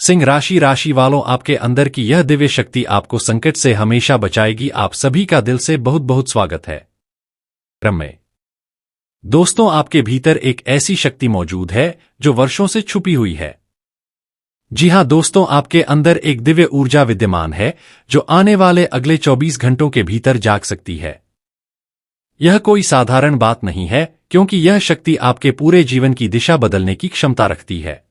सिंह राशि वालों, आपके अंदर की यह दिव्य शक्ति आपको संकट से हमेशा बचाएगी। आप सभी का दिल से बहुत बहुत स्वागत है क्रम में। दोस्तों, आपके भीतर एक ऐसी शक्ति मौजूद है जो वर्षों से छुपी हुई है। जी हां दोस्तों, आपके अंदर एक दिव्य ऊर्जा विद्यमान है जो आने वाले अगले 24 घंटों के भीतर जाग सकती है। यह कोई साधारण बात नहीं है, क्योंकि यह शक्ति आपके पूरे जीवन की दिशा बदलने की क्षमता रखती है।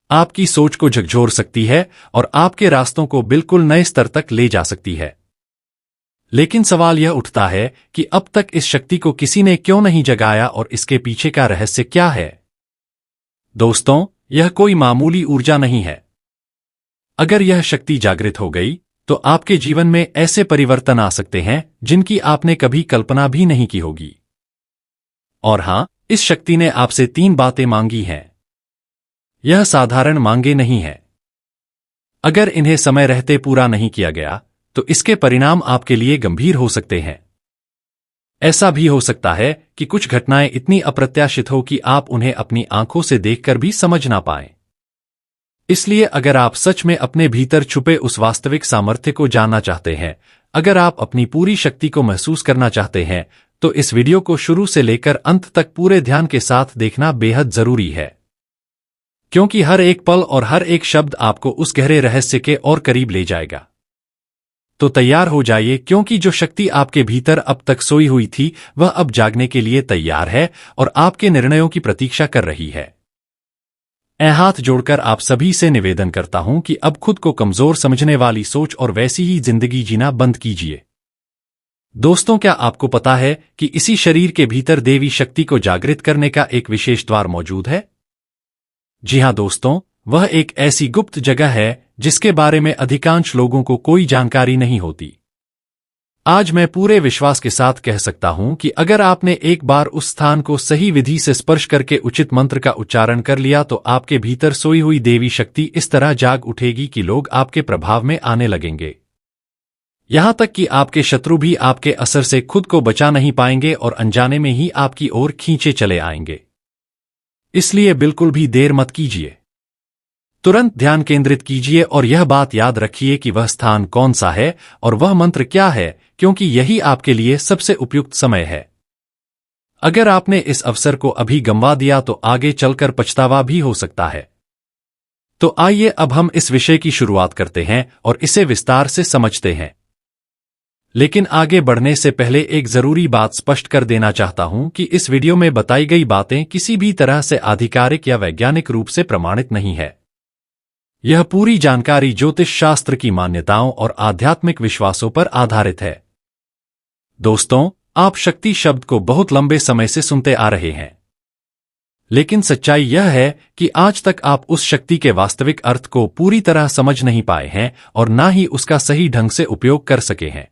आपकी सोच को झकझोर सकती है और आपके रास्तों को बिल्कुल नए स्तर तक ले जा सकती है। लेकिन सवाल यह उठता है कि अब तक इस शक्ति को किसी ने क्यों नहीं जगाया और इसके पीछे का रहस्य क्या है? दोस्तों, यह कोई मामूली ऊर्जा नहीं है। अगर यह शक्ति जागृत हो गई तो आपके जीवन में ऐसे परिवर्तन आ सकते हैं जिनकी आपने कभी कल्पना भी नहीं की होगी। और हां, इस शक्ति ने आपसे 3 बातें मांगी हैं। यह साधारण मांगे नहीं है। अगर इन्हें समय रहते पूरा नहीं किया गया तो इसके परिणाम आपके लिए गंभीर हो सकते हैं। ऐसा भी हो सकता है कि कुछ घटनाएं इतनी अप्रत्याशित हो कि आप उन्हें अपनी आंखों से देखकर भी समझ ना पाएं। इसलिए अगर आप सच में अपने भीतर छुपे उस वास्तविक सामर्थ्य को जानना चाहते हैं, अगर आप अपनी पूरी शक्ति को महसूस करना चाहते हैं, तो इस वीडियो को शुरू से लेकर अंत तक पूरे ध्यान के साथ देखना बेहद जरूरी है। क्योंकि हर एक पल और हर एक शब्द आपको उस गहरे रहस्य के और करीब ले जाएगा। तो तैयार हो जाइए, क्योंकि जो शक्ति आपके भीतर अब तक सोई हुई थी वह अब जागने के लिए तैयार है और आपके निर्णयों की प्रतीक्षा कर रही है। हाथ जोड़कर आप सभी से निवेदन करता हूं कि अब खुद को कमजोर समझने वाली सोच और वैसी ही जिंदगी जीना बंद कीजिए। दोस्तों, क्या आपको पता है कि इसी शरीर के भीतर देवी शक्ति को जागृत करने का एक विशेष द्वार मौजूद है? जी हां दोस्तों, वह एक ऐसी गुप्त जगह है जिसके बारे में अधिकांश लोगों को कोई जानकारी नहीं होती। आज मैं पूरे विश्वास के साथ कह सकता हूं कि अगर आपने एक बार उस स्थान को सही विधि से स्पर्श करके उचित मंत्र का उच्चारण कर लिया तो आपके भीतर सोई हुई देवी शक्ति इस तरह जाग उठेगी कि लोग आपके प्रभाव में आने लगेंगे। यहां तक कि आपके शत्रु भी आपके असर से खुद को बचा नहीं पाएंगे और अनजाने में ही आपकी ओर खींचे चले आएंगे। इसलिए बिल्कुल भी देर मत कीजिए। तुरंत ध्यान केंद्रित कीजिए और यह बात याद रखिए कि वह स्थान कौन सा है और वह मंत्र क्या है, क्योंकि यही आपके लिए सबसे उपयुक्त समय है। अगर आपने इस अवसर को अभी गंवा दिया तो आगे चलकर पछतावा भी हो सकता है। तो आइए अब हम इस विषय की शुरुआत करते हैं और इसे विस्तार से समझते हैं। लेकिन आगे बढ़ने से पहले एक जरूरी बात स्पष्ट कर देना चाहता हूं कि इस वीडियो में बताई गई बातें किसी भी तरह से आधिकारिक या वैज्ञानिक रूप से प्रमाणित नहीं है। यह पूरी जानकारी ज्योतिष शास्त्र की मान्यताओं और आध्यात्मिक विश्वासों पर आधारित है। दोस्तों, आप शक्ति शब्द को बहुत लंबे समय से सुनते आ रहे हैं, लेकिन सच्चाई यह है कि आज तक आप उस शक्ति के वास्तविक अर्थ को पूरी तरह समझ नहीं पाए हैं और ना ही उसका सही ढंग से उपयोग कर सके हैं।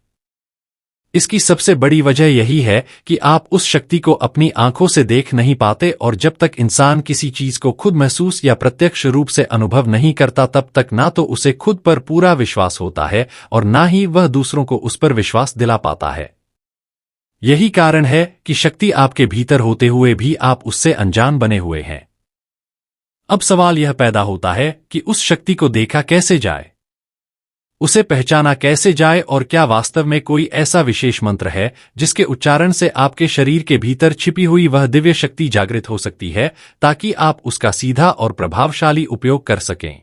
इसकी सबसे बड़ी वजह यही है कि आप उस शक्ति को अपनी आंखों से देख नहीं पाते, और जब तक इंसान किसी चीज को खुद महसूस या प्रत्यक्ष रूप से अनुभव नहीं करता तब तक ना तो उसे खुद पर पूरा विश्वास होता है और ना ही वह दूसरों को उस पर विश्वास दिला पाता है। यही कारण है कि शक्ति आपके भीतर होते हुए भी आप उससे अनजान बने हुए हैं। अब सवाल यह पैदा होता है कि उस शक्ति को देखा कैसे जाए, उसे पहचाना कैसे जाए, और क्या वास्तव में कोई ऐसा विशेष मंत्र है जिसके उच्चारण से आपके शरीर के भीतर छिपी हुई वह दिव्य शक्ति जागृत हो सकती है ताकि आप उसका सीधा और प्रभावशाली उपयोग कर सकें।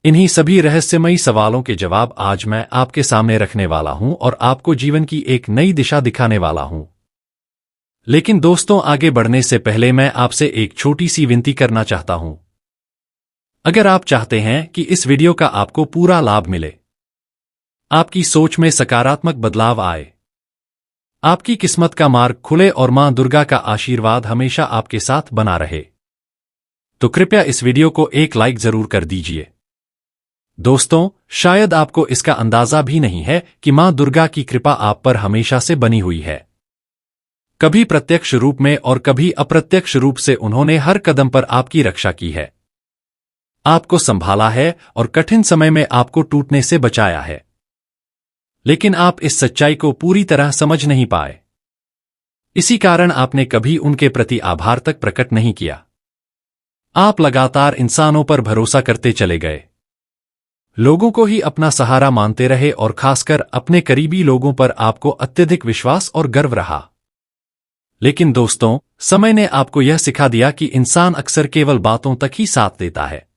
इन्हीं सभी रहस्यमयी सवालों के जवाब आज मैं आपके सामने रखने वाला हूं और आपको जीवन की एक नई दिशा दिखाने वाला हूं। लेकिन दोस्तों, आगे बढ़ने से पहले मैं आपसे एक छोटी सी विनती करना चाहता हूं। अगर आप चाहते हैं कि इस वीडियो का आपको पूरा लाभ मिले, आपकी सोच में सकारात्मक बदलाव आए, आपकी किस्मत का मार्ग खुले और मां दुर्गा का आशीर्वाद हमेशा आपके साथ बना रहे, तो कृपया इस वीडियो को एक लाइक जरूर कर दीजिए। दोस्तों, शायद आपको इसका अंदाजा भी नहीं है कि मां दुर्गा की कृपा आप पर हमेशा से बनी हुई है। कभी प्रत्यक्ष रूप में और कभी अप्रत्यक्ष रूप से उन्होंने हर कदम पर आपकी रक्षा की है, आपको संभाला है और कठिन समय में आपको टूटने से बचाया है। लेकिन आप इस सच्चाई को पूरी तरह समझ नहीं पाए। इसी कारण आपने कभी उनके प्रति आभार तक प्रकट नहीं किया। आप लगातार इंसानों पर भरोसा करते चले गए, लोगों को ही अपना सहारा मानते रहे और खासकर अपने करीबी लोगों पर आपको अत्यधिक विश्वास और गर्व रहा। लेकिन दोस्तों, समय ने आपको यह सिखा दिया कि इंसान अक्सर केवल बातों तक ही साथ देता है।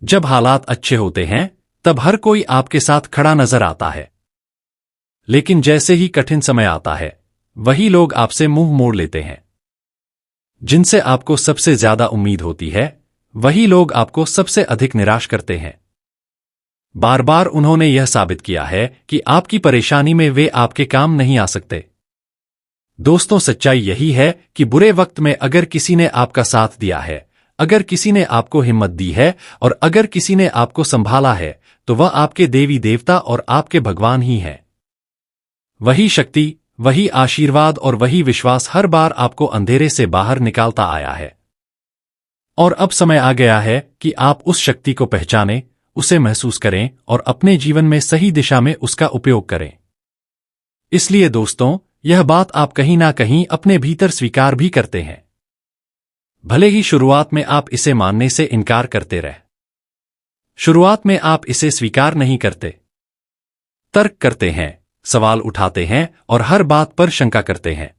जब हालात अच्छे होते हैं तब हर कोई आपके साथ खड़ा नजर आता है, लेकिन जैसे ही कठिन समय आता है वही लोग आपसे मुंह मोड़ लेते हैं। जिनसे आपको सबसे ज्यादा उम्मीद होती है वही लोग आपको सबसे अधिक निराश करते हैं। बार बार उन्होंने यह साबित किया है कि आपकी परेशानी में वे आपके काम नहीं आ सकते। दोस्तों, सच्चाई यही है कि बुरे वक्त में अगर किसी ने आपका साथ दिया है, अगर किसी ने आपको हिम्मत दी है और अगर किसी ने आपको संभाला है, तो वह आपके देवी देवता और आपके भगवान ही हैं। वही शक्ति, वही आशीर्वाद और वही विश्वास हर बार आपको अंधेरे से बाहर निकालता आया है। और अब समय आ गया है कि आप उस शक्ति को पहचानें, उसे महसूस करें और अपने जीवन में सही दिशा में उसका उपयोग करें। इसलिए दोस्तों, यह बात आप कहीं ना कहीं अपने भीतर स्वीकार भी करते हैं, भले ही शुरुआत में आप इसे मानने से इनकार करते रहे। शुरुआत में आप इसे स्वीकार नहीं करते, तर्क करते हैं, सवाल उठाते हैं और हर बात पर शंका करते हैं।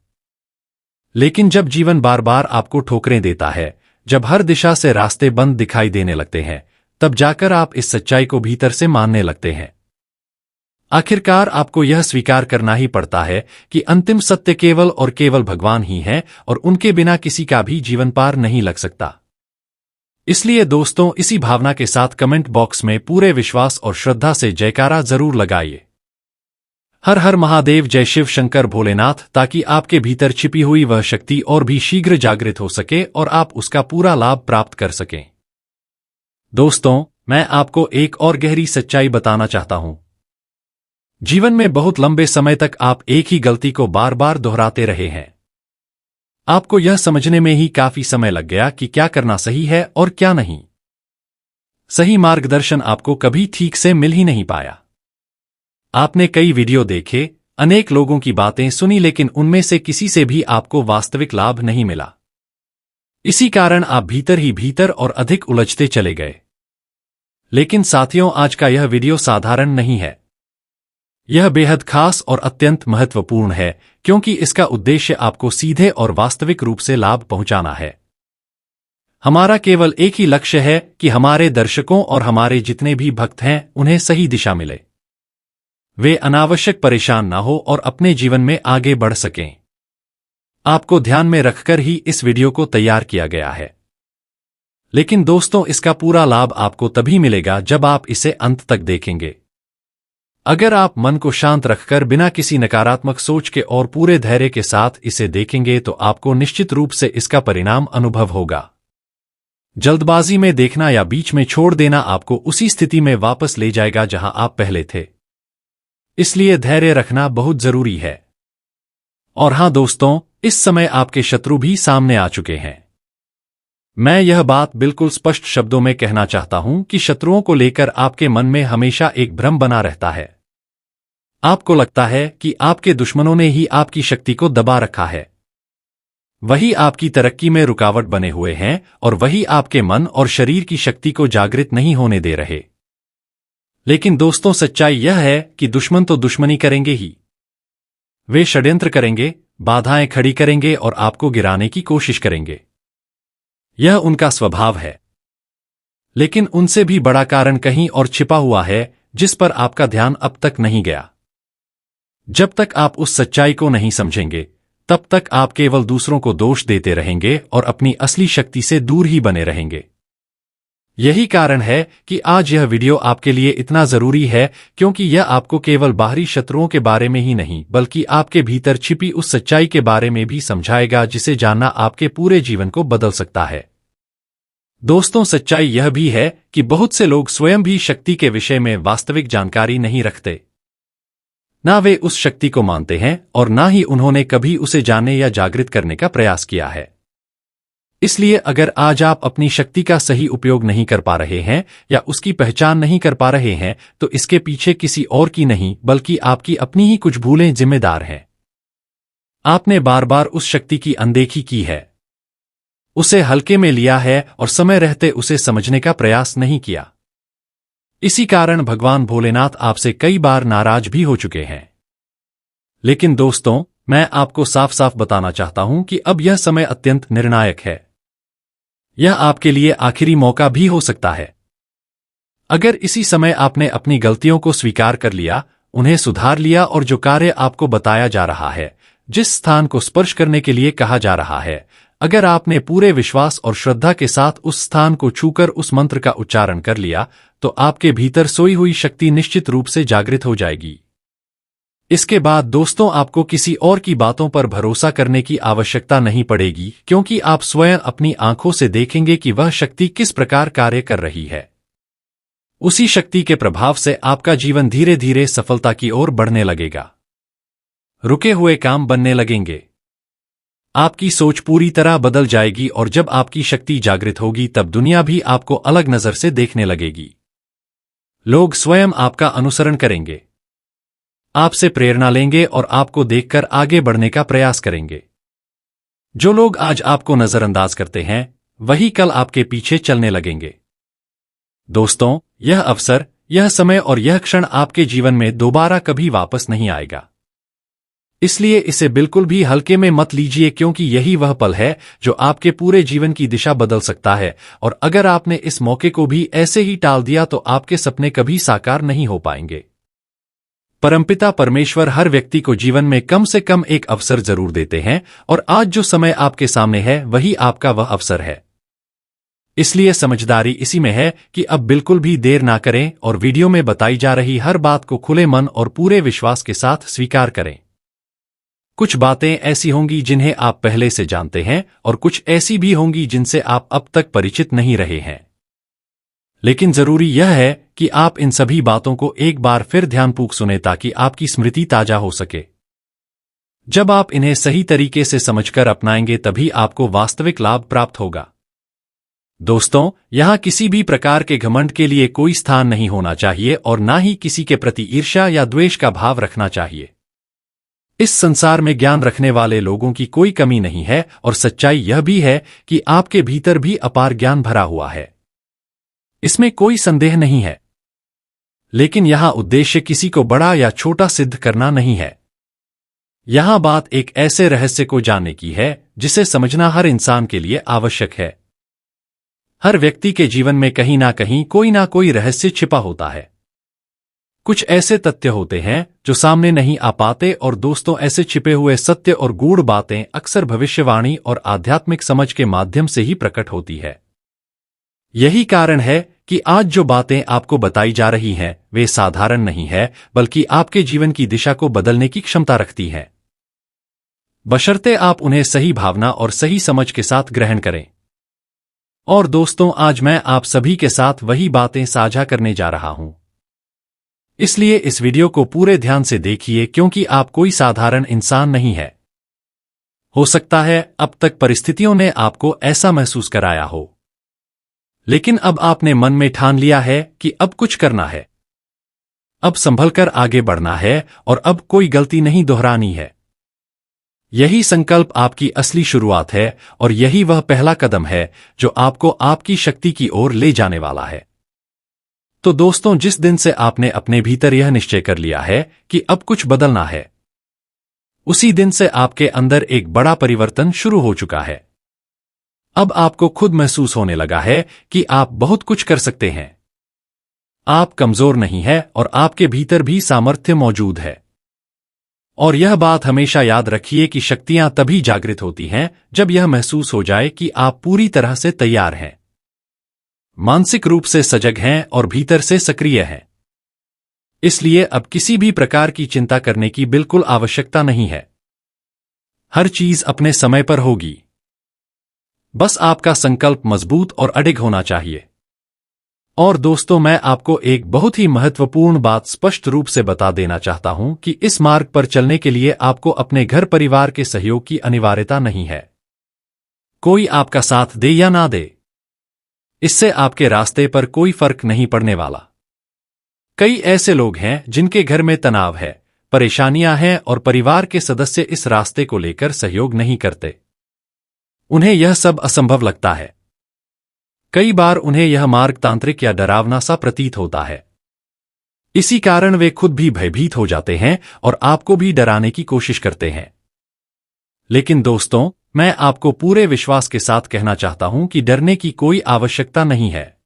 लेकिन जब जीवन बार बार आपको ठोकरें देता है, जब हर दिशा से रास्ते बंद दिखाई देने लगते हैं, तब जाकर आप इस सच्चाई को भीतर से मानने लगते हैं। आखिरकार आपको यह स्वीकार करना ही पड़ता है कि अंतिम सत्य केवल और केवल भगवान ही हैं और उनके बिना किसी का भी जीवन पार नहीं लग सकता। इसलिए दोस्तों, इसी भावना के साथ कमेंट बॉक्स में पूरे विश्वास और श्रद्धा से जयकारा जरूर लगाइए। हर हर महादेव, जय शिव शंकर भोलेनाथ, ताकि आपके भीतर छिपी हुई वह शक्ति और भी शीघ्र जागृत हो सके और आप उसका पूरा लाभ प्राप्त कर सकें। दोस्तों, मैं आपको एक और गहरी सच्चाई बताना चाहता हूं। जीवन में बहुत लंबे समय तक आप एक ही गलती को बार बार दोहराते रहे हैं। आपको यह समझने में ही काफी समय लग गया कि क्या करना सही है और क्या नहीं। सही मार्गदर्शन आपको कभी ठीक से मिल ही नहीं पाया। आपने कई वीडियो देखे, अनेक लोगों की बातें सुनी, लेकिन उनमें से किसी से भी आपको वास्तविक लाभ नहीं मिला। इसी कारण आप भीतर ही भीतर और अधिक उलझते चले गए। लेकिन साथियों, आज का यह वीडियो साधारण नहीं है। यह बेहद खास और अत्यंत महत्वपूर्ण है, क्योंकि इसका उद्देश्य आपको सीधे और वास्तविक रूप से लाभ पहुंचाना है। हमारा केवल एक ही लक्ष्य है कि हमारे दर्शकों और हमारे जितने भी भक्त हैं उन्हें सही दिशा मिले, वे अनावश्यक परेशान ना हो और अपने जीवन में आगे बढ़ सकें। आपको ध्यान में रखकर ही इस वीडियो को तैयार किया गया है। लेकिन दोस्तों, इसका पूरा लाभ आपको तभी मिलेगा जब आप इसे अंत तक देखेंगे। अगर आप मन को शांत रखकर बिना किसी नकारात्मक सोच के और पूरे धैर्य के साथ इसे देखेंगे तो आपको निश्चित रूप से इसका परिणाम अनुभव होगा। जल्दबाजी में देखना या बीच में छोड़ देना आपको उसी स्थिति में वापस ले जाएगा जहां आप पहले थे। इसलिए धैर्य रखना बहुत जरूरी है। और हां दोस्तों, इस समय आपके शत्रु भी सामने आ चुके हैं। मैं यह बात बिल्कुल स्पष्ट शब्दों में कहना चाहता हूं कि शत्रुओं को लेकर आपके मन में हमेशा एक भ्रम बना रहता है। आपको लगता है कि आपके दुश्मनों ने ही आपकी शक्ति को दबा रखा है, वही आपकी तरक्की में रुकावट बने हुए हैं और वही आपके मन और शरीर की शक्ति को जागृत नहीं होने दे रहे। लेकिन दोस्तों, सच्चाई यह है कि दुश्मन तो दुश्मनी करेंगे ही। वे षड्यंत्र करेंगे, बाधाएं खड़ी करेंगे और आपको गिराने की कोशिश करेंगे। यह उनका स्वभाव है। लेकिन उनसे भी बड़ा कारण कहीं और छिपा हुआ है, जिस पर आपका ध्यान अब तक नहीं गया। जब तक आप उस सच्चाई को नहीं समझेंगे, तब तक आप केवल दूसरों को दोष देते रहेंगे और अपनी असली शक्ति से दूर ही बने रहेंगे। यही कारण है कि आज यह वीडियो आपके लिए इतना जरूरी है, क्योंकि यह आपको केवल बाहरी शत्रुओं के बारे में ही नहीं, बल्कि आपके भीतर छिपी उस सच्चाई के बारे में भी समझाएगा जिसे जानना आपके पूरे जीवन को बदल सकता है। दोस्तों, सच्चाई यह भी है कि बहुत से लोग स्वयं भी शक्ति के विषय में वास्तविक जानकारी नहीं रखते। ना वे उस शक्ति को मानते हैं और ना ही उन्होंने कभी उसे जानने या जागृत करने का प्रयास किया है। इसलिए अगर आज आप अपनी शक्ति का सही उपयोग नहीं कर पा रहे हैं या उसकी पहचान नहीं कर पा रहे हैं, तो इसके पीछे किसी और की नहीं बल्कि आपकी अपनी ही कुछ भूलें जिम्मेदार हैं। आपने बार बार उस शक्ति की अनदेखी की है। उसे हल्के में लिया है और समय रहते उसे समझने का प्रयास नहीं किया। इसी कारण भगवान भोलेनाथ आपसे कई बार नाराज भी हो चुके हैं। लेकिन दोस्तों, मैं आपको साफ साफ बताना चाहता हूं कि अब यह समय अत्यंत निर्णायक है। यह आपके लिए आखिरी मौका भी हो सकता है। अगर इसी समय आपने अपनी गलतियों को स्वीकार कर लिया, उन्हें सुधार लिया और जो कार्य आपको बताया जा रहा है, जिस स्थान को स्पर्श करने के लिए कहा जा रहा है, अगर आपने पूरे विश्वास और श्रद्धा के साथ उस स्थान को छूकर उस मंत्र का उच्चारण कर लिया, तो आपके भीतर सोई हुई शक्ति निश्चित रूप से जागृत हो जाएगी। इसके बाद दोस्तों, आपको किसी और की बातों पर भरोसा करने की आवश्यकता नहीं पड़ेगी, क्योंकि आप स्वयं अपनी आंखों से देखेंगे कि वह शक्ति किस प्रकार कार्य कर रही है। उसी शक्ति के प्रभाव से आपका जीवन धीरे धीरे सफलता की ओर बढ़ने लगेगा। रुके हुए काम बनने लगेंगे। आपकी सोच पूरी तरह बदल जाएगी और जब आपकी शक्ति जागृत होगी तब दुनिया भी आपको अलग नजर से देखने लगेगी। लोग स्वयं आपका अनुसरण करेंगे, आपसे प्रेरणा लेंगे और आपको देखकर आगे बढ़ने का प्रयास करेंगे। जो लोग आज आपको नजरअंदाज करते हैं, वही कल आपके पीछे चलने लगेंगे। दोस्तों, यह अवसर, यह समय और यह क्षण आपके जीवन में दोबारा कभी वापस नहीं आएगा। इसलिए इसे बिल्कुल भी हल्के में मत लीजिए, क्योंकि यही वह पल है जो आपके पूरे जीवन की दिशा बदल सकता है। और अगर आपने इस मौके को भी ऐसे ही टाल दिया तो आपके सपने कभी साकार नहीं हो पाएंगे। परमपिता परमेश्वर हर व्यक्ति को जीवन में कम से कम एक अवसर जरूर देते हैं, और आज जो समय आपके सामने है वही आपका वह अवसर है। इसलिए समझदारी इसी में है कि अब बिल्कुल भी देर ना करें और वीडियो में बताई जा रही हर बात को खुले मन और पूरे विश्वास के साथ स्वीकार करें। कुछ बातें ऐसी होंगी जिन्हें आप पहले से जानते हैं और कुछ ऐसी भी होंगी जिनसे आप अब तक परिचित नहीं रहे हैं। लेकिन जरूरी यह है कि आप इन सभी बातों को एक बार फिर ध्यानपूर्वक सुनें ताकि आपकी स्मृति ताजा हो सके। जब आप इन्हें सही तरीके से समझकर अपनाएंगे तभी आपको वास्तविक लाभ प्राप्त होगा। दोस्तों, यहां किसी भी प्रकार के घमंड के लिए कोई स्थान नहीं होना चाहिए और ना ही किसी के प्रति ईर्ष्या या द्वेष का भाव रखना चाहिए। इस संसार में ज्ञान रखने वाले लोगों की कोई कमी नहीं है और सच्चाई यह भी है कि आपके भीतर भी अपार ज्ञान भरा हुआ है। इसमें कोई संदेह नहीं है। लेकिन यहां उद्देश्य किसी को बड़ा या छोटा सिद्ध करना नहीं है। यहां बात एक ऐसे रहस्य को जानने की है जिसे समझना हर इंसान के लिए आवश्यक है। हर व्यक्ति के जीवन में कहीं ना कोई रहस्य छिपा होता है। कुछ ऐसे तथ्य होते हैं जो सामने नहीं आ पाते, और दोस्तों, ऐसे छिपे हुए सत्य और गूढ़ बातें अक्सर भविष्यवाणी और आध्यात्मिक समझ के माध्यम से ही प्रकट होती है। यही कारण है कि आज जो बातें आपको बताई जा रही हैं वे साधारण नहीं है, बल्कि आपके जीवन की दिशा को बदलने की क्षमता रखती हैं, बशर्ते आप उन्हें सही भावना और सही समझ के साथ ग्रहण करें। और दोस्तों, आज मैं आप सभी के साथ वही बातें साझा करने जा रहा हूं। इसलिए इस वीडियो को पूरे ध्यान से देखिए, क्योंकि आप कोई साधारण इंसान नहीं है। हो सकता है अब तक परिस्थितियों ने आपको ऐसा महसूस कराया हो, लेकिन अब आपने मन में ठान लिया है कि अब कुछ करना है, अब संभलकर आगे बढ़ना है और अब कोई गलती नहीं दोहरानी है। यही संकल्प आपकी असली शुरुआत है और यही वह पहला कदम है जो आपको आपकी शक्ति की ओर ले जाने वाला है। तो दोस्तों, जिस दिन से आपने अपने भीतर यह निश्चय कर लिया है कि अब कुछ बदलना है, उसी दिन से आपके अंदर एक बड़ा परिवर्तन शुरू हो चुका है। अब आपको खुद महसूस होने लगा है कि आप बहुत कुछ कर सकते हैं। आप कमजोर नहीं हैं और आपके भीतर भी सामर्थ्य मौजूद है। और यह बात हमेशा याद रखिए कि शक्तियां तभी जागृत होती हैं जब यह महसूस हो जाए कि आप पूरी तरह से तैयार हैं, मानसिक रूप से सजग हैं और भीतर से सक्रिय हैं। इसलिए अब किसी भी प्रकार की चिंता करने की बिल्कुल आवश्यकता नहीं है। हर चीज अपने समय पर होगी। बस आपका संकल्प मजबूत और अडिग होना चाहिए। और दोस्तों, मैं आपको एक बहुत ही महत्वपूर्ण बात स्पष्ट रूप से बता देना चाहता हूं कि इस मार्ग पर चलने के लिए आपको अपने घर परिवार के सहयोग की अनिवार्यता नहीं है। कोई आपका साथ दे या ना दे, इससे आपके रास्ते पर कोई फर्क नहीं पड़ने वाला। कई ऐसे लोग हैं जिनके घर में तनाव है, परेशानियां हैं और परिवार के सदस्य इस रास्ते को लेकर सहयोग नहीं करते। उन्हें यह सब असंभव लगता है। कई बार उन्हें यह मार्ग तांत्रिक या डरावना सा प्रतीत होता है। इसी कारण वे खुद भी भयभीत हो जाते हैं और आपको भी डराने की कोशिश करते हैं। लेकिन दोस्तों, मैं आपको पूरे विश्वास के साथ कहना चाहता हूं कि डरने की कोई आवश्यकता नहीं है।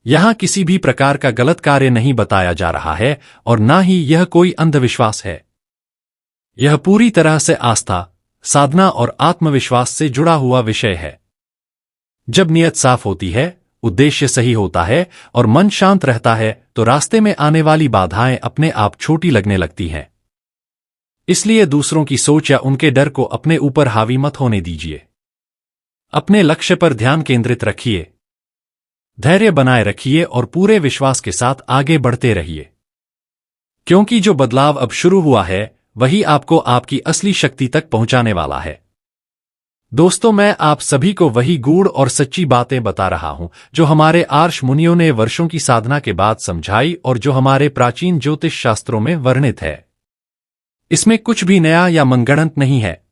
यहां किसी भी प्रकार का गलत कार्य नहीं बताया जा रहा है और ना ही यह कोई अंधविश्वास है। यह पूरी तरह से आस्था, साधना और आत्मविश्वास से जुड़ा हुआ विषय है। जब नियत साफ होती है, उद्देश्य सही होता है और मन शांत रहता है तो रास्ते में आने वाली बाधाएं अपने आप छोटी लगने लगती हैं। इसलिए दूसरों की सोच या उनके डर को अपने ऊपर हावी मत होने दीजिए। अपने लक्ष्य पर ध्यान केंद्रित रखिए, धैर्य बनाए रखिए और पूरे विश्वास के साथ आगे बढ़ते रहिए। क्योंकि जो बदलाव अब शुरू हुआ है वही आपको आपकी असली शक्ति तक पहुंचाने वाला है। दोस्तों, मैं आप सभी को वही गूढ़ और सच्ची बातें बता रहा हूं जो हमारे आर्ष मुनियों ने वर्षों की साधना के बाद समझाई और जो हमारे प्राचीन ज्योतिष शास्त्रों में वर्णित है। इसमें कुछ भी नया या मनगढ़ंत नहीं है।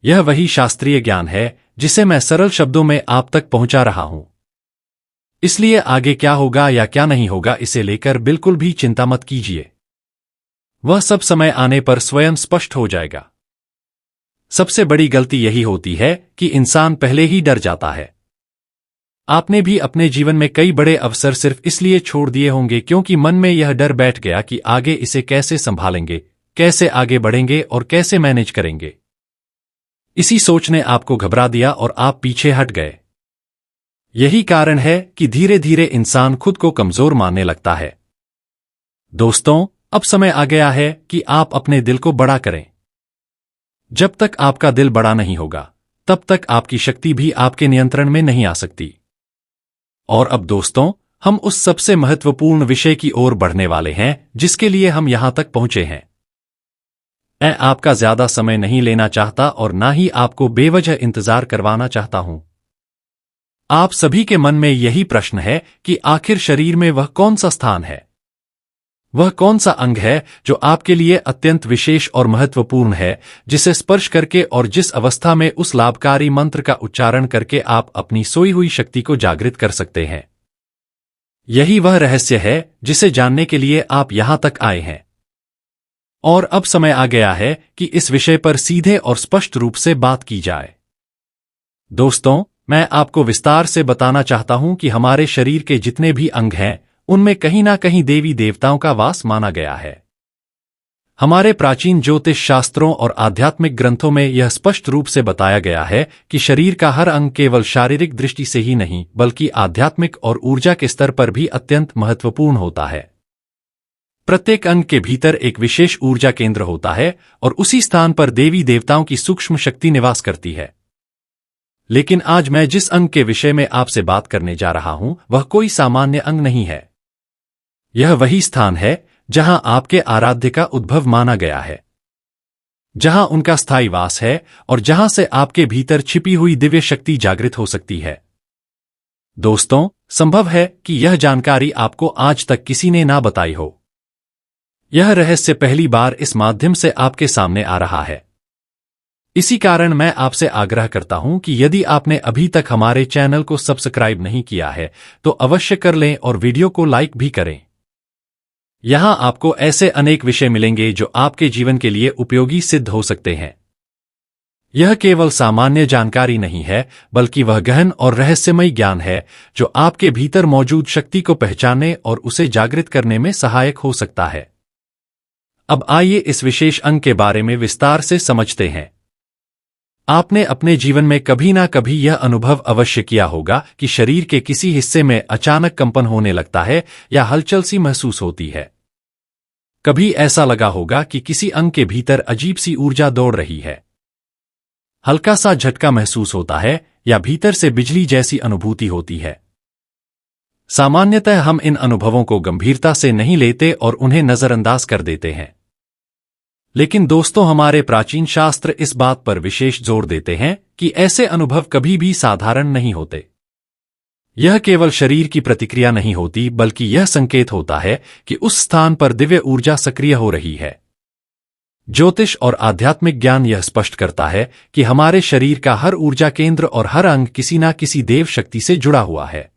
यह वही शास्त्रीय ज्ञान है जिसे मैं सरल शब्दों में आप तक पहुंचा रहा हूं। इसलिए आगे क्या होगा या क्या नहीं होगा इसे लेकर बिल्कुल भी चिंता मत कीजिए। वह सब समय आने पर स्वयं स्पष्ट हो जाएगा। सबसे बड़ी गलती यही होती है कि इंसान पहले ही डर जाता है। आपने भी अपने जीवन में कई बड़े अवसर सिर्फ इसलिए छोड़ दिए होंगे क्योंकि मन में यह डर बैठ गया कि आगे इसे कैसे संभालेंगे, कैसे आगे बढ़ेंगे और कैसे मैनेज करेंगे। इसी सोच ने आपको घबरा दिया और आप पीछे हट गए। यही कारण है कि धीरे धीरे इंसान खुद को कमजोर मानने लगता है। दोस्तों, अब समय आ गया है कि आप अपने दिल को बड़ा करें। जब तक आपका दिल बड़ा नहीं होगा, तब तक आपकी शक्ति भी आपके नियंत्रण में नहीं आ सकती। और अब दोस्तों, हम उस सबसे महत्वपूर्ण विषय की ओर बढ़ने वाले हैं जिसके लिए हम यहां तक पहुंचे हैं। मैं आपका ज्यादा समय नहीं लेना चाहता और ना ही आपको बेवजह इंतजार करवाना चाहता हूं। आप सभी के मन में यही प्रश्न है कि आखिर शरीर में वह कौन सा स्थान है, वह कौन सा अंग है जो आपके लिए अत्यंत विशेष और महत्वपूर्ण है, जिसे स्पर्श करके और जिस अवस्था में उस लाभकारी मंत्र का उच्चारण करके आप अपनी सोई हुई शक्ति को जागृत कर सकते हैं। यही वह रहस्य है जिसे जानने के लिए आप यहां तक आए हैं। और अब समय आ गया है कि इस विषय पर सीधे और स्पष्ट रूप से बात की जाए। दोस्तों, मैं आपको विस्तार से बताना चाहता हूं कि हमारे शरीर के जितने भी अंग हैं उनमें कहीं ना कहीं देवी देवताओं का वास माना गया है। हमारे प्राचीन ज्योतिष शास्त्रों और आध्यात्मिक ग्रंथों में यह स्पष्ट रूप से बताया गया है कि शरीर का हर अंग केवल शारीरिक दृष्टि से ही नहीं बल्कि आध्यात्मिक और ऊर्जा के स्तर पर भी अत्यंत महत्वपूर्ण होता है। प्रत्येक अंग के भीतर एक विशेष ऊर्जा केंद्र होता है और उसी स्थान पर देवी देवताओं की सूक्ष्म शक्ति निवास करती है। लेकिन आज मैं जिस अंग के विषय में आपसे बात करने जा रहा हूं वह कोई सामान्य अंग नहीं है। यह वही स्थान है जहां आपके आराध्य का उद्भव माना गया है, जहां उनका स्थायी वास है और जहां से आपके भीतर छिपी हुई दिव्य शक्ति जागृत हो सकती है। दोस्तों, संभव है कि यह जानकारी आपको आज तक किसी ने ना बताई हो। यह रहस्य पहली बार इस माध्यम से आपके सामने आ रहा है। इसी कारण मैं आपसे आग्रह करता हूं कि यदि आपने अभी तक हमारे चैनल को सब्सक्राइब नहीं किया है तो अवश्य कर लें और वीडियो को लाइक भी करें। यहां आपको ऐसे अनेक विषय मिलेंगे जो आपके जीवन के लिए उपयोगी सिद्ध हो सकते हैं। यह केवल सामान्य जानकारी नहीं है बल्कि वह गहन और रहस्यमय ज्ञान है जो आपके भीतर मौजूद शक्ति को पहचानने और उसे जागृत करने में सहायक हो सकता है। अब आइए इस विशेष अंग के बारे में विस्तार से समझते हैं। आपने अपने जीवन में कभी ना कभी यह अनुभव अवश्य किया होगा कि शरीर के किसी हिस्से में अचानक कंपन होने लगता है या हलचल सी महसूस होती है। कभी ऐसा लगा होगा कि किसी अंग के भीतर अजीब सी ऊर्जा दौड़ रही है, हल्का सा झटका महसूस होता है या भीतर से बिजली जैसी अनुभूति होती है। सामान्यतः हम इन अनुभवों को गंभीरता से नहीं लेते और उन्हें नजरअंदाज कर देते हैं। लेकिन दोस्तों, हमारे प्राचीन शास्त्र इस बात पर विशेष जोर देते हैं कि ऐसे अनुभव कभी भी साधारण नहीं होते। यह केवल शरीर की प्रतिक्रिया नहीं होती बल्कि यह संकेत होता है कि उस स्थान पर दिव्य ऊर्जा सक्रिय हो रही है। ज्योतिष और आध्यात्मिक ज्ञान यह स्पष्ट करता है कि हमारे शरीर का हर ऊर्जा केंद्र और हर अंग किसी न किसी देव शक्ति से जुड़ा हुआ है।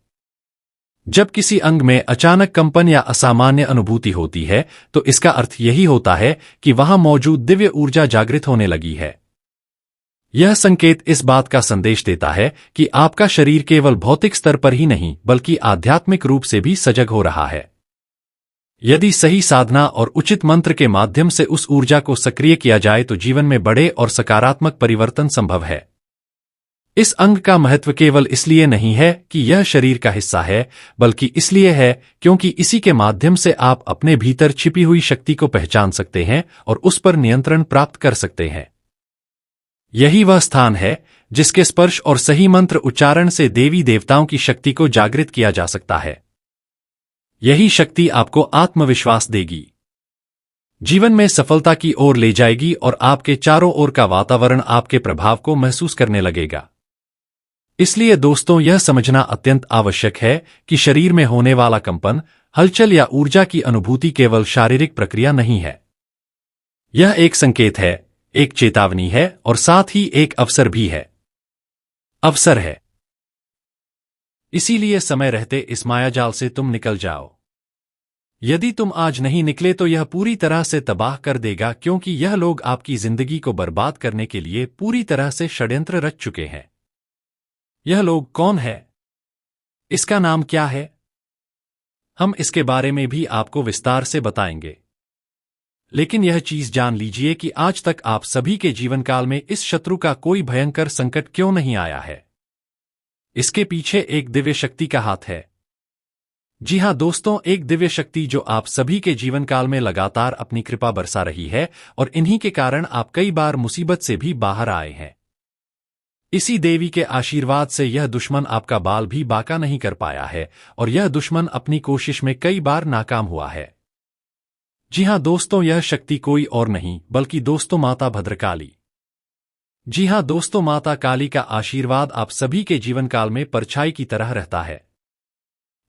जब किसी अंग में अचानक कंपन या असामान्य अनुभूति होती है तो इसका अर्थ यही होता है कि वहां मौजूद दिव्य ऊर्जा जागृत होने लगी है। यह संकेत इस बात का संदेश देता है कि आपका शरीर केवल भौतिक स्तर पर ही नहीं बल्कि आध्यात्मिक रूप से भी सजग हो रहा है। यदि सही साधना और उचित मंत्र के माध्यम से उस ऊर्जा को सक्रिय किया जाए तो जीवन में बड़े और सकारात्मक परिवर्तन संभव है। इस अंग का महत्व केवल इसलिए नहीं है कि यह शरीर का हिस्सा है, बल्कि इसलिए है क्योंकि इसी के माध्यम से आप अपने भीतर छिपी हुई शक्ति को पहचान सकते हैं और उस पर नियंत्रण प्राप्त कर सकते हैं। यही वह स्थान है जिसके स्पर्श और सही मंत्र उच्चारण से देवी देवताओं की शक्ति को जागृत किया जा सकता है। यही शक्ति आपको आत्मविश्वास देगी, जीवन में सफलता की ओर ले जाएगी और आपके चारों ओर का वातावरण आपके प्रभाव को महसूस करने लगेगा। इसलिए दोस्तों, यह समझना अत्यंत आवश्यक है कि शरीर में होने वाला कंपन, हलचल या ऊर्जा की अनुभूति केवल शारीरिक प्रक्रिया नहीं है। यह एक संकेत है, एक चेतावनी है और साथ ही एक अवसर भी है। अवसर है। इसीलिए समय रहते इस मायाजाल से तुम निकल जाओ। यदि तुम आज नहीं निकले तो यह पूरी तरह से तबाह कर देगा, क्योंकि यह लोग आपकी जिंदगी को बर्बाद करने के लिए पूरी तरह से षड्यंत्र रच चुके हैं। यह लोग कौन है? इसका नाम क्या है? हम इसके बारे में भी आपको विस्तार से बताएंगे। लेकिन यह चीज जान लीजिए कि आज तक आप सभी के जीवनकाल में इस शत्रु का कोई भयंकर संकट क्यों नहीं आया है। इसके पीछे एक दिव्य शक्ति का हाथ है। जी हां दोस्तों, एक दिव्य शक्ति जो आप सभी के जीवनकाल में लगातार अपनी कृपा बरसा रही है और इन्हीं के कारण आप कई बार मुसीबत से भी बाहर आए हैं। इसी देवी के आशीर्वाद से यह दुश्मन आपका बाल भी बाका नहीं कर पाया है और यह दुश्मन अपनी कोशिश में कई बार नाकाम हुआ है। जी हां दोस्तों, यह शक्ति कोई और नहीं बल्कि दोस्तों माता भद्रकाली। जी हां दोस्तों, माता काली का आशीर्वाद आप सभी के जीवनकाल में परछाई की तरह रहता है।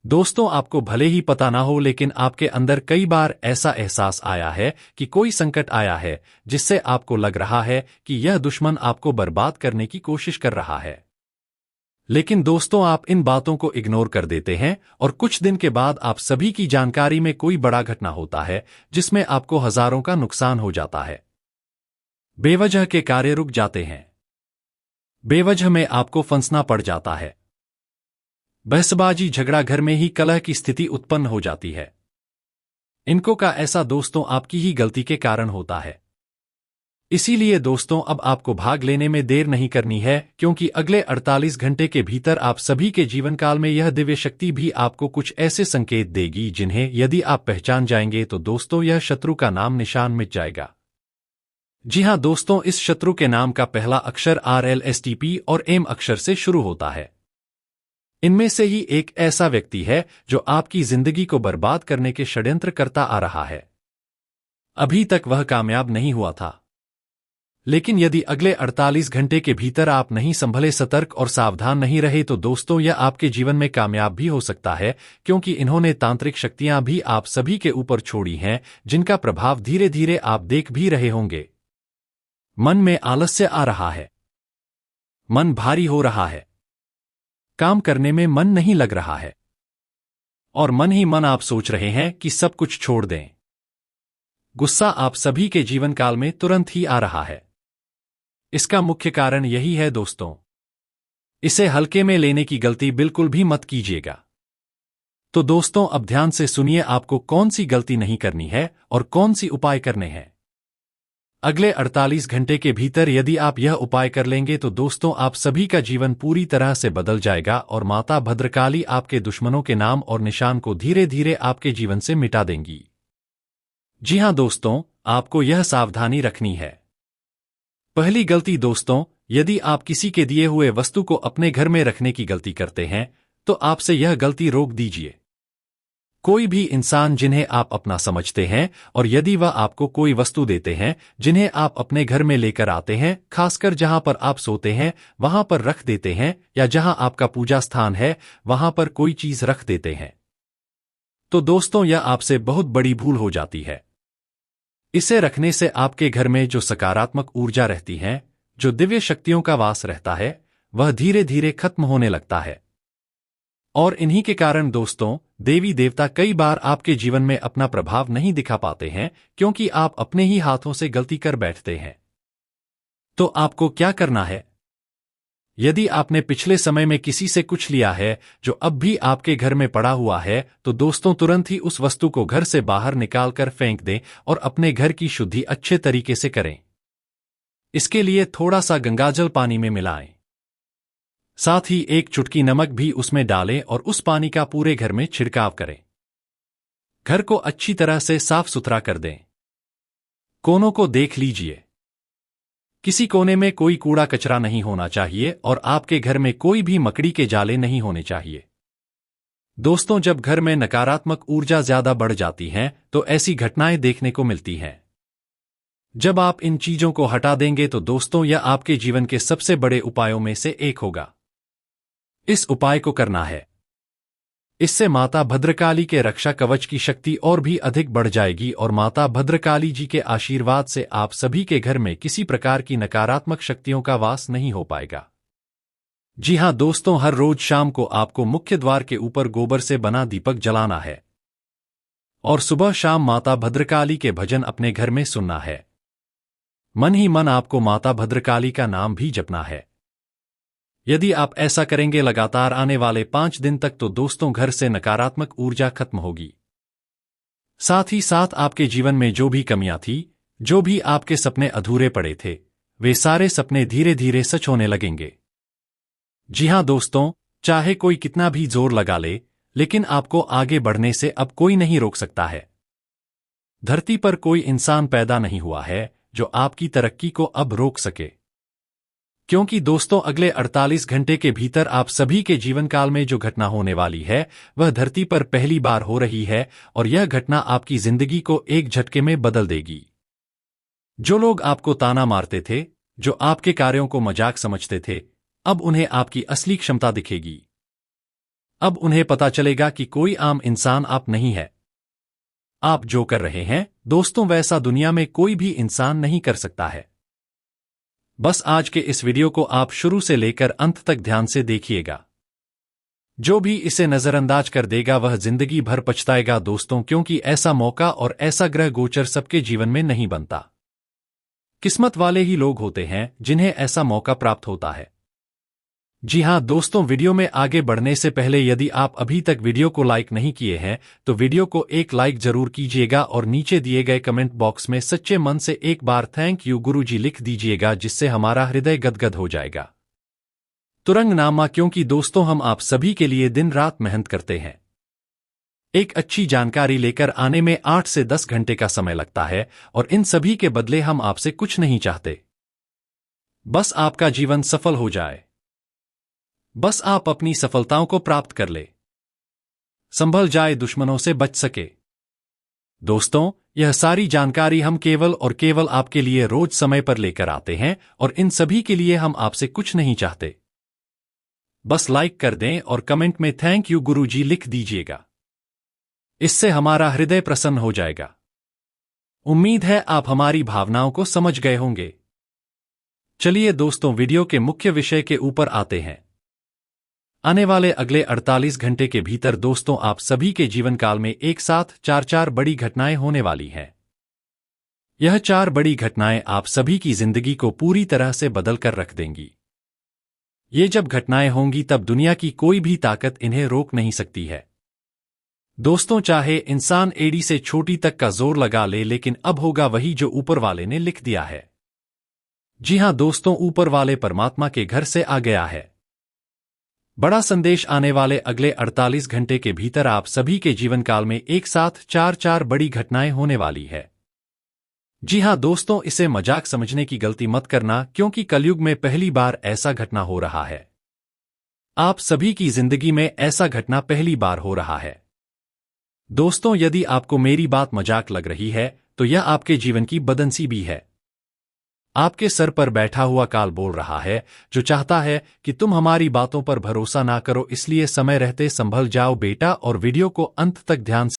दोस्तों, आपको भले ही पता ना हो, लेकिन आपके अंदर कई बार ऐसा एहसास आया है कि कोई संकट आया है जिससे आपको लग रहा है कि यह दुश्मन आपको बर्बाद करने की कोशिश कर रहा है। लेकिन दोस्तों, आप इन बातों को इग्नोर कर देते हैं और कुछ दिन के बाद आप सभी की जानकारी में कोई बड़ा घटना होता है जिसमें आपको हजारों का नुकसान हो जाता है। बेवजह के कार्य रुक जाते हैं। बेवजह में आपको फंसना पड़ जाता है। बहसबाजी, झगड़ा, घर में ही कलह की स्थिति उत्पन्न हो जाती है। इनको का ऐसा दोस्तों आपकी ही गलती के कारण होता है। इसीलिए दोस्तों, अब आपको भाग लेने में देर नहीं करनी है, क्योंकि अगले 48 घंटे के भीतर आप सभी के जीवनकाल में यह दिव्य शक्ति भी आपको कुछ ऐसे संकेत देगी जिन्हें यदि आप पहचान जाएंगे तो दोस्तों यह शत्रु का नाम निशान मिट जाएगा। जी हां दोस्तों, इस शत्रु के नाम का पहला अक्षर RLSTP और M अक्षर से शुरू होता है। इनमें से ही एक ऐसा व्यक्ति है जो आपकी जिंदगी को बर्बाद करने के षड्यंत्र करता आ रहा है। अभी तक वह कामयाब नहीं हुआ था, लेकिन यदि अगले 48 घंटे के भीतर आप नहीं संभले, सतर्क और सावधान नहीं रहे तो दोस्तों यह आपके जीवन में कामयाब भी हो सकता है, क्योंकि इन्होंने तांत्रिक शक्तियां भी आप सभी के ऊपर छोड़ी हैं जिनका प्रभाव धीरे धीरे आप देख भी रहे होंगे। मन में आलस्य आ रहा है, मन भारी हो रहा है, काम करने में मन नहीं लग रहा है और मन ही मन आप सोच रहे हैं कि सब कुछ छोड़ दें। गुस्सा आप सभी के जीवनकाल में तुरंत ही आ रहा है। इसका मुख्य कारण यही है दोस्तों। इसे हल्के में लेने की गलती बिल्कुल भी मत कीजिएगा। तो दोस्तों, अब ध्यान से सुनिए आपको कौन सी गलती नहीं करनी है और कौन सी उपाय करने हैं। अगले 48 घंटे के भीतर यदि आप यह उपाय कर लेंगे तो दोस्तों आप सभी का जीवन पूरी तरह से बदल जाएगा और माता भद्रकाली आपके दुश्मनों के नाम और निशान को धीरे धीरे आपके जीवन से मिटा देंगी। जी हां दोस्तों, आपको यह सावधानी रखनी है। पहली गलती दोस्तों, यदि आप किसी के दिए हुए वस्तु को अपने घर में रखने की गलती करते हैं तो आपसे यह गलती रोक दीजिए। कोई भी इंसान जिन्हें आप अपना समझते हैं और यदि वह आपको कोई वस्तु देते हैं जिन्हें आप अपने घर में लेकर आते हैं, खासकर जहां पर आप सोते हैं वहां पर रख देते हैं, या जहां आपका पूजा स्थान है वहां पर कोई चीज रख देते हैं, तो दोस्तों यह आपसे बहुत बड़ी भूल हो जाती है। इसे रखने से आपके घर में जो सकारात्मक ऊर्जा रहती है, जो दिव्य शक्तियों का वास रहता है, वह धीरे धीरे खत्म होने लगता है। और इन्हीं के कारण दोस्तों, देवी देवता कई बार आपके जीवन में अपना प्रभाव नहीं दिखा पाते हैं, क्योंकि आप अपने ही हाथों से गलती कर बैठते हैं। तो आपको क्या करना है? यदि आपने पिछले समय में किसी से कुछ लिया है जो अब भी आपके घर में पड़ा हुआ है, तो दोस्तों तुरंत ही उस वस्तु को घर से बाहर निकालकर फेंक दें और अपने घर की शुद्धि अच्छे तरीके से करें। इसके लिए थोड़ा सा गंगाजल पानी में मिलाएं। साथ ही एक चुटकी नमक भी उसमें डालें और उस पानी का पूरे घर में छिड़काव करें। घर को अच्छी तरह से साफ सुथरा कर दें। कोनों को देख लीजिए। किसी कोने में कोई कूड़ा कचरा नहीं होना चाहिए और आपके घर में कोई भी मकड़ी के जाले नहीं होने चाहिए। दोस्तों, जब घर में नकारात्मक ऊर्जा ज्यादा बढ़ जाती है तो ऐसी घटनाएं देखने को मिलती हैं। जब आप इन चीजों को हटा देंगे तो दोस्तों, यह आपके जीवन के सबसे बड़े उपायों में से एक होगा। इस उपाय को करना है। इससे माता भद्रकाली के रक्षा कवच की शक्ति और भी अधिक बढ़ जाएगी और माता भद्रकाली जी के आशीर्वाद से आप सभी के घर में किसी प्रकार की नकारात्मक शक्तियों का वास नहीं हो पाएगा। जी हां दोस्तों, हर रोज शाम को आपको मुख्य द्वार के ऊपर गोबर से बना दीपक जलाना है और सुबह शाम माता भद्रकाली के भजन अपने घर में सुनना है। मन ही मन आपको माता भद्रकाली का नाम भी जपना है। यदि आप ऐसा करेंगे लगातार आने वाले 5 दिन तक, तो दोस्तों घर से नकारात्मक ऊर्जा खत्म होगी। साथ ही साथ आपके जीवन में जो भी कमियां थी, जो भी आपके सपने अधूरे पड़े थे, वे सारे सपने धीरे धीरे सच होने लगेंगे। जी हां दोस्तों, चाहे कोई कितना भी जोर लगा ले, लेकिन आपको आगे बढ़ने से अब कोई नहीं रोक सकता है। धरती पर कोई इंसान पैदा नहीं हुआ है जो आपकी तरक्की को अब रोक सके। क्योंकि दोस्तों, अगले 48 घंटे के भीतर आप सभी के जीवन काल में जो घटना होने वाली है, वह धरती पर पहली बार हो रही है और यह घटना आपकी जिंदगी को एक झटके में बदल देगी। जो लोग आपको ताना मारते थे, जो आपके कार्यों को मजाक समझते थे, अब उन्हें आपकी असली क्षमता दिखेगी। अब उन्हें पता चलेगा कि कोई आम इंसान आप नहीं है। आप जो कर रहे हैं दोस्तों, वैसा दुनिया में कोई भी इंसान नहीं कर सकता है। बस आज के इस वीडियो को आप शुरू से लेकर अंत तक ध्यान से देखिएगा। जो भी इसे नजरअंदाज कर देगा वह जिंदगी भर पछताएगा दोस्तों, क्योंकि ऐसा मौका और ऐसा ग्रह गोचर सबके जीवन में नहीं बनता। किस्मत वाले ही लोग होते हैं जिन्हें ऐसा मौका प्राप्त होता है। जी हां दोस्तों, वीडियो में आगे बढ़ने से पहले यदि आप अभी तक वीडियो को लाइक नहीं किए हैं तो वीडियो को एक लाइक जरूर कीजिएगा और नीचे दिए गए कमेंट बॉक्स में सच्चे मन से एक बार थैंक यू गुरुजी लिख दीजिएगा, जिससे हमारा हृदय गदगद हो जाएगा। तुरंगनामा, क्योंकि दोस्तों हम आप सभी के लिए दिन रात मेहनत करते हैं। एक अच्छी जानकारी लेकर आने में 8 से 10 घंटे का समय लगता है और इन सभी के बदले हम आपसे कुछ नहीं चाहते। बस आपका जीवन सफल हो जाए। बस आप अपनी सफलताओं को प्राप्त कर ले, संभल जाए, दुश्मनों से बच सके। दोस्तों, यह सारी जानकारी हम केवल और केवल आपके लिए रोज समय पर लेकर आते हैं और इन सभी के लिए हम आपसे कुछ नहीं चाहते। बस लाइक कर दें और कमेंट में थैंक यू गुरुजी लिख दीजिएगा। इससे हमारा हृदय प्रसन्न हो जाएगा। उम्मीद है आप हमारी भावनाओं को समझ गए होंगे। चलिए दोस्तों, वीडियो के मुख्य विषय के ऊपर आते हैं। आने वाले अगले 48 घंटे के भीतर दोस्तों आप सभी के जीवन काल में एक साथ 4 बड़ी घटनाएं होने वाली हैं। यह 4 बड़ी घटनाएं आप सभी की जिंदगी को पूरी तरह से बदल कर रख देंगी। ये जब घटनाएं होंगी तब दुनिया की कोई भी ताकत इन्हें रोक नहीं सकती है। दोस्तों, चाहे इंसान एड़ी से छोटी तक का जोर लगा ले, लेकिन अब होगा वही जो ऊपर वाले ने लिख दिया है। जी हां दोस्तों, ऊपर वाले परमात्मा के घर से आ गया है। बड़ा संदेश आने वाले अगले 48 घंटे के भीतर आप सभी के जीवन काल में एक साथ 4 बड़ी घटनाएं होने वाली है। जी हां दोस्तों, इसे मजाक समझने की गलती मत करना, क्योंकि कलयुग में पहली बार ऐसा घटना हो रहा है। आप सभी की जिंदगी में ऐसा घटना पहली बार हो रहा है। दोस्तों, यदि आपको मेरी बात मजाक लग रही है तो यह आपके जीवन की बदनसीबी है। आपके सर पर बैठा हुआ काल बोल रहा है, जो चाहता है कि तुम हमारी बातों पर भरोसा ना करो। इसलिए समय रहते संभल जाओ बेटा और वीडियो को अंत तक ध्यान